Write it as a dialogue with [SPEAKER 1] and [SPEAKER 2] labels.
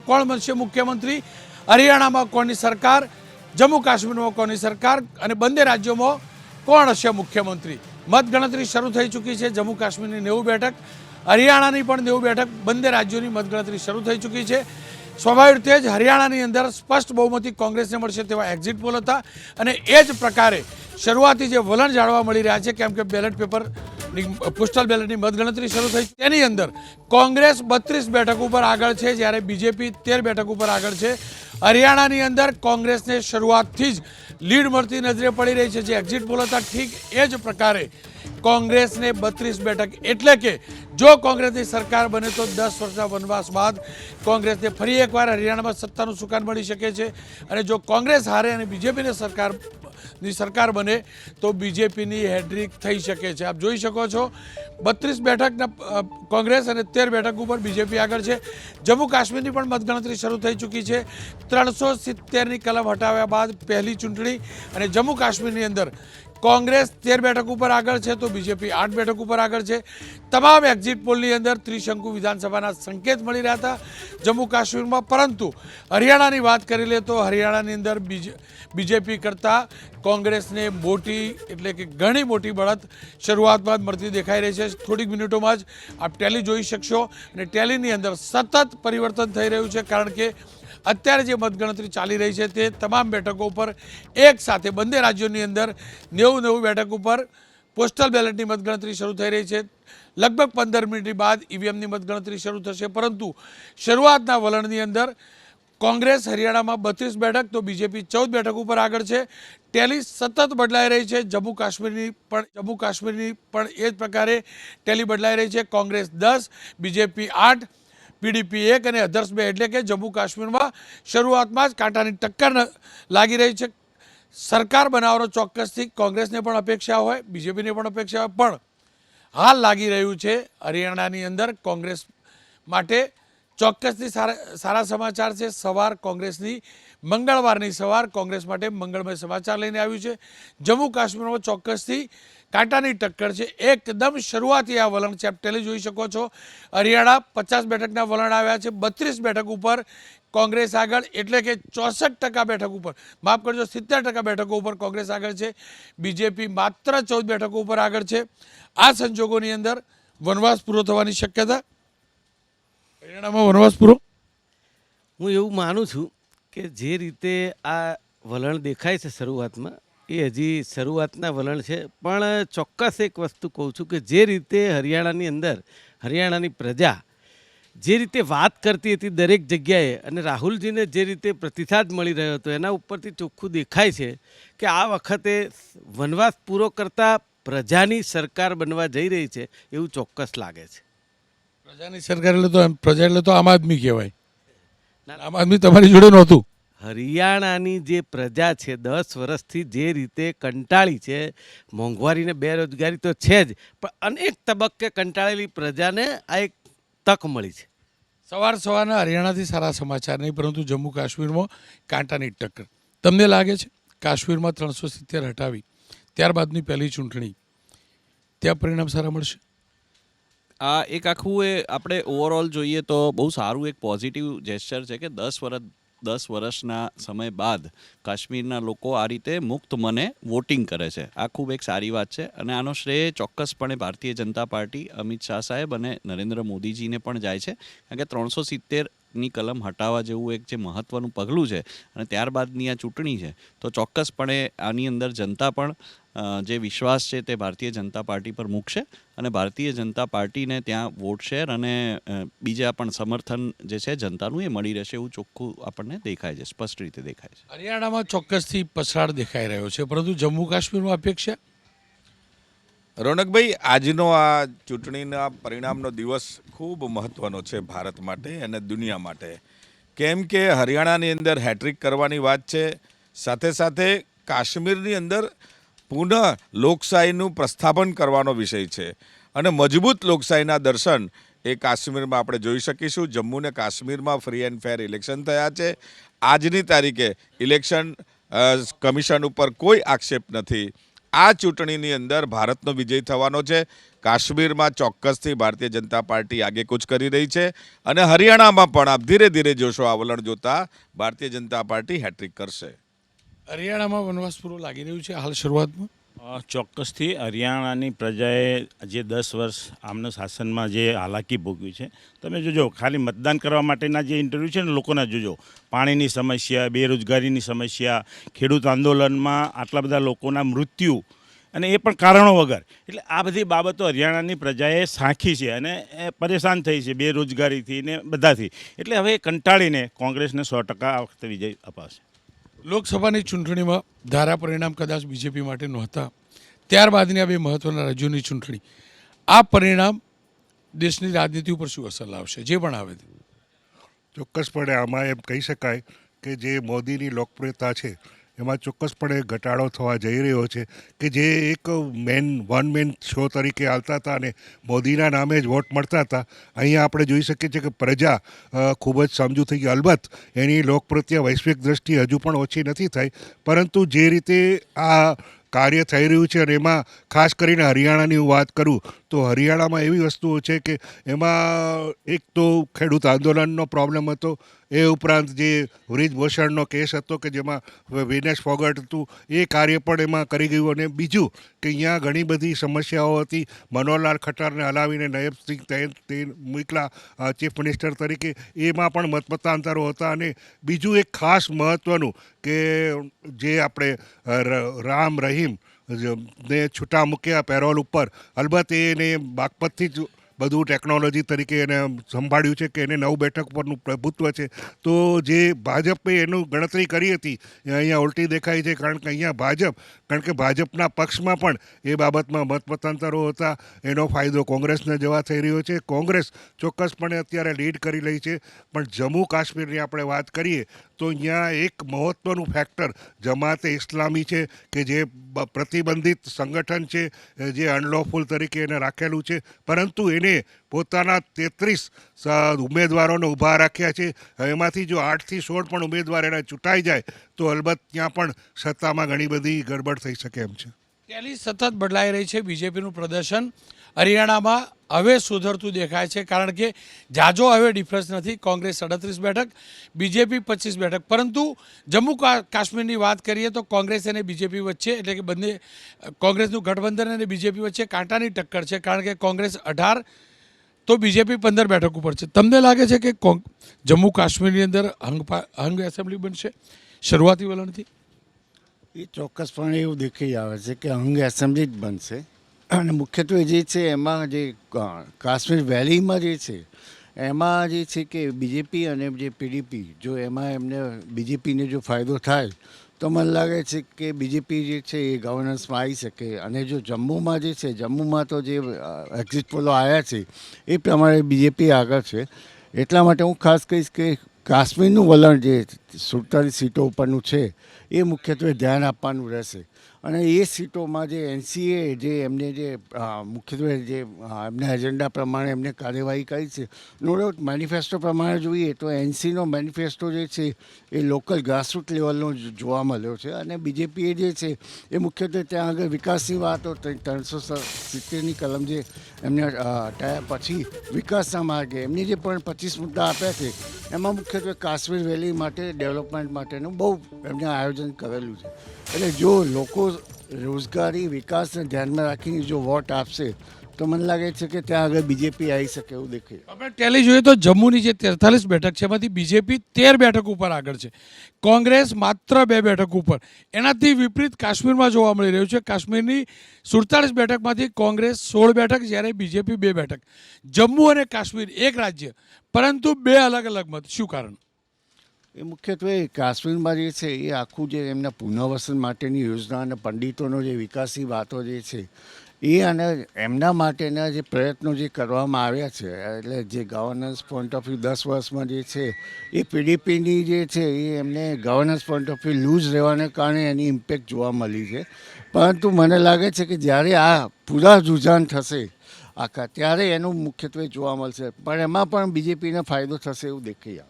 [SPEAKER 1] કોણ બનશે મુખ્યમંત્રી, હરિયાણામાં કોની સરકાર, જમ્મુ કાશ્મીરમાં કોની સરકાર અને બંને રાજ્યોમાં કોણ હશે મુખ્યમંત્રી. મતગણતરી શરૂ થઈ ચૂકી છે. જમ્મુ કાશ્મીરની 90 બેઠક, હરિયાણાની પણ 90 બેઠક, બંને રાજ્યોની મતગણતરી શરૂ થઈ ચૂકી છે. સ્વાભાવિક રીતે જ હરિયાણાની અંદર સ્પષ્ટ બહુમતી કોંગ્રેસને મળશે તેવા એક્ઝિટ પોલ હતા અને એ જ પ્રકારે શરૂઆતી જે વલણ જાણવા મળી રહ્યા છે, કેમ કે બેલેટ પેપર પોસ્ટલ બેલેટની મતગણતરી શરૂ થઈ તેની અંદર કોંગ્રેસ 32 બેઠક ઉપર આગળ છે, જ્યારે બીજેપી 13 બેઠક ઉપર આગળ છે. હરિયાણાની અંદર કોંગ્રેસને શરૂઆતથી જ લીડ મળતી નજરે પડી રહી છે. જે એક્ઝિટ પોલ હતા ઠીક એ જ પ્રકારે કોંગ્રેસને 32 બેઠક, એટલે કે જો કોંગ્રેસની સરકાર બને તો 10 વર્ષના વનવાસ બાદ કોંગ્રેસને ફરી એકવાર હરિયાણામાં સત્તાનું સુકાન મળી શકે છે. અને જો કોંગ્રેસ હારે અને બીજેપીની સરકાર બને તો બીજેપીની હેડ્રિક થઈ શકે છે. આપ જોઈ શકો છો 32 બેઠકના કોંગ્રેસ અને 13 બેઠક ઉપર બીજેપી આગળ છે. જમ્મુ કાશ્મીરની પણ મતગણતરી શરૂ થઈ ચૂકી છે. 370ની કલમ હટાવ્યા બાદ પહેલી ચૂંટણી અને જમ્મુ કાશ્મીરની અંદર કોંગ્રેસ 13 બેઠક ઉપર આગળ છે તો બીજેપી 8 બેઠક ઉપર આગળ છે. તમામ એક્ઝિટ પોલની અંદર ત્રિશંકુ વિધાનસભાના સંકેત મળી રહ્યા હતા જમ્મુ કાશ્મીરમાં, પરંતુ હરિયાણાની વાત કરી લે તો હરિયાણાની અંદર બીજેપી કરતાં કોંગ્રેસને મોટી, એટલે કે ઘણી મોટી બળત શરૂઆતમાં જ મળતી દેખાઈ રહી છે. થોડીક મિનિટોમાં જ આપ ટેલી જોઈ શકશો અને ટેલીની અંદર સતત પરિવર્તન થઈ રહ્યું છે, કારણ કે અત્યારે જે મતગણતરી ચાલી રહી છે તે તમામ બેઠકો ઉપર એક સાથે બંને રાજ્યોની અંદર 90 બેઠક ઉપર પોસ્ટલ બેલેટની મતગણતરી શરૂ થઈ રહી છે. લગભગ 15 મિનિટ બાદ ઈવીએમની મતગણતરી શરૂ થશે, પરંતુ શરૂઆતના વલણની અંદર કોંગ્રેસ હરિયાણામાં 32 બેઠક તો બીજેપી 14 બેઠક ઉપર આગળ છે. ટેલી સતત બદલાઈ રહી છે. જમ્મુ કાશ્મીરની પણ એ જ પ્રકારે ટેલી બદલાઈ રહી છે. કોંગ્રેસ 10, બીજેપી 8, પીડીપી 1 અને અધર્સ 2, એટલે કે જમ્મુ કાશ્મીરમાં શરૂઆતમાં જ કાંટાની ટક્કર લાગી રહી છે. સરકાર બનાવવાનો ચોક્કસથી કોંગ્રેસને પણ અપેક્ષા હોય, બીજેપીને પણ અપેક્ષા હોય, પણ હાલ લાગી રહ્યું છે હરિયાણાની અંદર કોંગ્રેસ માટે ચોક્કસથી સારા સમાચાર છે. સવાર કોંગ્રેસની, મંગળવારની સવાર કોંગ્રેસ માટે મંગળમય સમાચાર લઈને આવ્યું છે. જમ્મુ કાશ્મીરમાં ચોક્કસથી કાંટાની ટક્કર છે. એકદમ શરૂઆતી આ વલણ છે. આપ ટેલી જોઈ શકો છો. હરિયાણા 50 બેઠકના વલણ આવ્યા છે. 32 બેઠક ઉપર કોંગ્રેસ આગળ, એટલે કે 64% બેઠક ઉપર, માફ કરજો 70% બેઠકો ઉપર કોંગ્રેસ આગળ છે. બીજેપી માત્ર 14 બેઠકો ઉપર આગળ છે. આ સંજોગોની અંદર વનવાસ પૂરો થવાની શક્યતા, હરિયાણામાં વનવાસ પૂરો,
[SPEAKER 2] હું એવું માનું છું કે જે રીતે આ વલણ દેખાય છે શરૂઆતમાં, એ હજી શરૂઆતના વલણ છે. પણ ચોક્કસ એક વસ્તુ કહું છું કે જે રીતે હરિયાણાની અંદર હરિયાણાની પ્રજા જે રીતે વાત કરતી હતી દરેક જગ્યાએ, અને રાહુલજીને જે રીતે પ્રતિસાદ મળી રહ્યો હતો, એના ઉપરથી ચોખ્ખું દેખાય છે કે આ વખતે વનવાસ પૂરો કરતાં પ્રજાની સરકાર બનવા જઈ રહી છે એવું ચોક્કસ લાગે છે.
[SPEAKER 1] પ્રજાની સરકાર એટલે તો આમ આદમી કહેવાય. આમ આદમી તમારી જોડે નહોતું.
[SPEAKER 2] હરિયાણાની જે પ્રજા છે 10 વર્ષથી જે રીતે કંટાળી છે, મોંઘવારીને બેરોજગારી તો છે જ, પણ અનેક તબક્કે કંટાળેલી પ્રજાને આ એક તક મળી છે.
[SPEAKER 1] સવારના હરિયાણાથી સારા સમાચાર નહીં, પરંતુ જમ્મુ કાશ્મીરમાં કાંટાની ટક્કર. તમને લાગે છે કાશ્મીરમાં 370 હટાવી ત્યારબાદની પહેલી ચૂંટણી, ત્યાં પરિણામ સારા મળશે?
[SPEAKER 3] આ એક આખું એ આપણે ઓવરઓલ જોઈએ તો બહુ સારું એક પોઝિટિવ જેસ્ચર છે કે 10 વર્ષના સમય બાદ કાશ્મીરના લોકો આ રીતે મુક્ત મને વોટિંગ કરે છે. આ ખૂબ એક સારી વાત છે અને આનો શ્રેય ચોક્કસપણે ભારતીય જનતા પાર્ટી, અમિત શાહ સાહેબ અને નરેન્દ્ર મોદીજીને પણ જાય છે, કારણ કે 370ની કલમ હટાવવા જેવું એક જે મહત્ત્વનું પગલું છે અને ત્યારબાદની આ ચૂંટણી છે, તો ચોક્કસપણે આની અંદર જનતા પણ જે વિશ્વાસ છે તે ભારતીય જનતા પાર્ટી પર મૂકશે અને ભારતીય જનતા પાર્ટીને ત્યાં વોટ શેર અને બીજા પણ સમર્થન જે છે જનતાનું એ મળી રહેશે એવું ચોખ્ખું આપણને દેખાય છે, સ્પષ્ટ રીતે દેખાય છે.
[SPEAKER 1] હરિયાણામાં ચોક્કસથી પછાડ દેખાઈ રહ્યો છે, પરંતુ જમ્મુ કાશ્મીરમાં અપેક્ષા?
[SPEAKER 4] રોનકભાઈ, આજનો આ ચૂંટણીના પરિણામનો દિવસ ખૂબ મહત્ત્વનો છે ભારત માટે અને દુનિયા માટે, કેમ કે હરિયાણાની અંદર હેટ્રિક કરવાની વાત છે, સાથે સાથે કાશ્મીરની અંદર પુનઃ લોકશાહીનું પ્રસ્થાપન કરવાનો વિષય છે અને મજબૂત લોકશાહીના દર્શન એ કાશ્મીરમાં આપણે જોઈ શકીશું. જમ્મુ અને કાશ્મીરમાં ફ્રી એન્ડ ફેર ઇલેક્શન થયા છે. આજની તારીખે ઇલેક્શન કમિશન ઉપર કોઈ આક્ષેપ નથી. આ ચૂંટણીની અંદર ભારતનો વિજય થવાનો છે. કાશ્મીરમાં ચોક્કસથી ભારતીય જનતા પાર્ટી આગેકૂચ કરી રહી છે અને હરિયાણામાં પણ આપ ધીરે ધીરે જોશો આ વલણ જોતા ભારતીય જનતા પાર્ટી હેટ્રિક કરશે.
[SPEAKER 1] હરિયાણામાં વનવાસ પૂરો લાગી રહ્યું છે હાલ શરૂઆતમાં.
[SPEAKER 5] ચોક્કસથી હરિયાણાની પ્રજાએ જે 10 વર્ષ આમના શાસનમાં જે હાલાકી ભોગવી છે, તમે જોજો ખાલી મતદાન કરવા માટેના જે ઇન્ટરવ્યૂ છે ને લોકોના જોજો, પાણીની સમસ્યા, બેરોજગારીની સમસ્યા, ખેડૂત આંદોલનમાં આટલા બધા લોકોના મૃત્યુ અને એ પણ કારણો વગર. એટલે આ બધી બાબતો હરિયાણાની પ્રજાએ સાંખી છે અને એ પરેશાન થઈ છે બેરોજગારીથી ને બધાથી. એટલે હવે કંટાળીને કોંગ્રેસને 100% આ વખતે વિજય અપાવશે.
[SPEAKER 1] લોકસભાની ચૂંટણીમાં ધારા પરિણામ કદાચ બીજેપી માટે નહોતા, ત્યારબાદની આ બે મહત્વના રાજ્યોની ચૂંટણી, આ પરિણામ દેશની રાજનીતિ ઉપર શું અસર લાવશે જે પણ આવે તે?
[SPEAKER 6] ચોક્કસપણે આમાં એમ કહી શકાય કે જે મોદીની લોકપ્રિયતા છે એમાં ચોક્કસપણે ઘટાડો થવા જઈ રહ્યો છે કે જે એક વન મેન શો તરીકે આવતા હતા અને મોદીના નામે જ વોટ મળતા હતા. અહીંયા આપણે જોઈ શકીએ છીએ કે પ્રજા ખૂબ જ સમજુ થઈ ગઈ. અલબત્ત એની લોકપ્રિયતા વૈશ્વિક દ્રષ્ટિએ હજુ પણ ઓછી નથી થઈ, પરંતુ જે રીતે આ કાર્ય થઈ રહ્યું છે અને એમાં ખાસ કરીને હરિયાણાની હું વાત કરું તો હરિયાણામાં એવી વસ્તુઓ છે કે એમાં એક તો ખેડૂત આંદોલનનો પ્રોબ્લેમ હતો, એ ઉપરાંત જે બ્રિજભૂષણનો કેસ હતો કે જેમાં વિનેશ ફોગટ હતું, એ કાર્ય પણ એમાં કરી ગયું. અને બીજું કે અહીંયા ઘણી બધી સમસ્યાઓ હતી. મનોહરલાલ ખટ્ટરને હલાવીને નયબ સિંહ તે મોકલા ચીફ મિનિસ્ટર તરીકે, એમાં પણ મતાંતરો હતા. અને બીજું એક ખાસ મહત્ત્વનું કે જે આપણે રામ રહીમ ને છૂટા મૂક્યા પેરોલ ઉપર, અલબત્ત એને બાગપતથી જ બધું ટેકનોલોજી તરીકે એને સંભાળ્યું છે કે એને 9 બેઠક પરનું પ્રભુત્વ છે. તો જે ભાજપે એનું ગણતરી કરી હતી એ અહીંયા ઉલટી દેખાય છે, કારણ કે અહીંયા કારણ કે ભાજપના પક્ષમાં પણ એ બાબતમાં મતમતાંતરો હતા. એનો ફાયદો કોંગ્રેસને જવા થઈ રહ્યો છે. કોંગ્રેસ ચોક્કસપણે અત્યારે લીડ કરી રહી છે. પણ જમ્મુ કાશ્મીરની આપણે વાત કરીએ તો અહીંયા એક મહત્ત્વનું ફેક્ટર જમાતે ઇસ્લામી છે કે જે પ્રતિબંધિત સંગઠન છે, જે અનલોફુલ તરીકે એને રાખેલું છે, પરંતુ એને પોતાના 33 ઉમેદવારોને ઊભા રાખ્યા છે. એમાંથી જો 8 થી 16 પણ ઉમેદવાર એના ચૂંટાઈ જાય તો અલબત્ત ત્યાં પણ સત્તામાં ઘણી બધી ગડબડ થઈ શકે એમ છે.
[SPEAKER 1] ટેલી સતત બદલાઈ રહી છે. બીજેપીનું પ્રદર્શન હરિયાણામાં હવે સુધરતું દેખાય છે, કારણ કે જાજો હવે ડિફરન્સ નથી. કોંગ્રેસ 37 બેઠક, બીજેપી 25 બેઠક. પરંતુ જમ્મુ કાશ્મીરની વાત કરીએ તો કોંગ્રેસ અને બીજેપી વચ્ચે, એટલે કે બંને કોંગ્રેસનું ગઠબંધન અને બીજેપી વચ્ચે કાંટાની ટક્કર છે, કારણ કે કોંગ્રેસ 18 તો બીજેપી 15 બેઠક ઉપર છે. તમને લાગે છે કે જમ્મુ કાશ્મીરની અંદર હંગ એસેમ્બલી બનશે શરૂઆતી વલણથી?
[SPEAKER 7] એ ચોક્કસપણે એવું દેખાઈ આવે છે કે હંગ એસેમ્બલી જ બનશે. અને મુખ્યત્વે જે છે એમાં જે કાશ્મીર વેલીમાં જે છે એમાં જે છે કે બીજેપી અને જે પીડીપી, જો એમાં એમને બીજેપીને જો ફાયદો થાય તો મને લાગે છે કે બીજેપી જે છે એ ગવર્નન્સમાં આવી શકે. અને જો જમ્મુમાં જે છે, જમ્મુમાં તો જે એક્ઝિટ પોલો આવ્યા છે એ પ્રમાણે બીજેપી આગળ છે. એટલા માટે હું ખાસ કહીશ કે કાશ્મીરનું વલણ જે 47 સીટો ઉપરનું છે એ મુખ્યત્વે ધ્યાન આપવાનું રહેશે. અને એ સીટોમાં જે એનસીએ જે એમને જે મુખ્યત્વે જે એમના એજન્ડા પ્રમાણે એમને કાર્યવાહી કરી છે, નો ડાઉટ મેનિફેસ્ટો પ્રમાણે જોઈએ તો એનસીનો મેનિફેસ્ટો જે છે એ લોકલ ગ્રાસરૂટ લેવલનો જોવા મળ્યો છે. અને બીજેપીએ જે છે એ મુખ્યત્વે ત્યાં આગળ વિકાસની વાતો 370ની કલમ જે એમને હટાયા પછી વિકાસના માર્ગે એમની જે પણ 25 મુદ્દા આપ્યા છે એમાં મુખ્યત્વે કાશ્મીર વેલી માટે ડેવલપમેન્ટ માટેનું બહુ એમને આયોજન કરેલું છે. એટલે જો લોકો રોજગારી વિકાસને ધ્યાનમાં રાખીને જો વોટ આપશે તો મને લાગે છે કે ત્યાં આગળ બીજેપી આવી શકે એવું દેખાય.
[SPEAKER 1] આપણે ટેલી જોઈએ તો જમ્મુની જે 43 બેઠક છે એમાંથી બીજેપી 13 બેઠક ઉપર આગળ છે, કોંગ્રેસ માત્ર 2 બેઠક ઉપર. એનાથી વિપરીત કાશ્મીરમાં જોવા મળી રહ્યું છે. કાશ્મીરની 47 બેઠકમાંથી કોંગ્રેસ 16 બેઠક, જ્યારે બીજેપી 2 બેઠક. જમ્મુ અને કાશ્મીર એક રાજ્ય, પરંતુ 2 અલગ અલગ મત. શું કારણ?
[SPEAKER 7] એ મુખ્યત્વે કાશ્મીરમાં જે છે એ આખું જે એમના પુનઃવસન માટેની યોજના અને પંડિતોનો જે વિકાસની વાતો જે છે એ અને એમના માટેના જે પ્રયત્નો જે કરવામાં આવ્યા છે, એટલે જે ગવર્નન્સ પોઈન્ટ ઓફ વ્યૂ 10 વર્ષમાં જે છે એ પીડીપીની જે છે એ એમને governance point of view loose રહેવાને કારણે એની ઇમ્પેક્ટ જોવા મળી છે. પરંતુ મને લાગે છે કે જ્યારે આ પૂરા રુઝાન થશે આખા, ત્યારે એનું મુખ્યત્વે જોવા મળશે. પણ એમાં પણ બીજેપીને ફાયદો થશે એવું દેખાઈ આવે.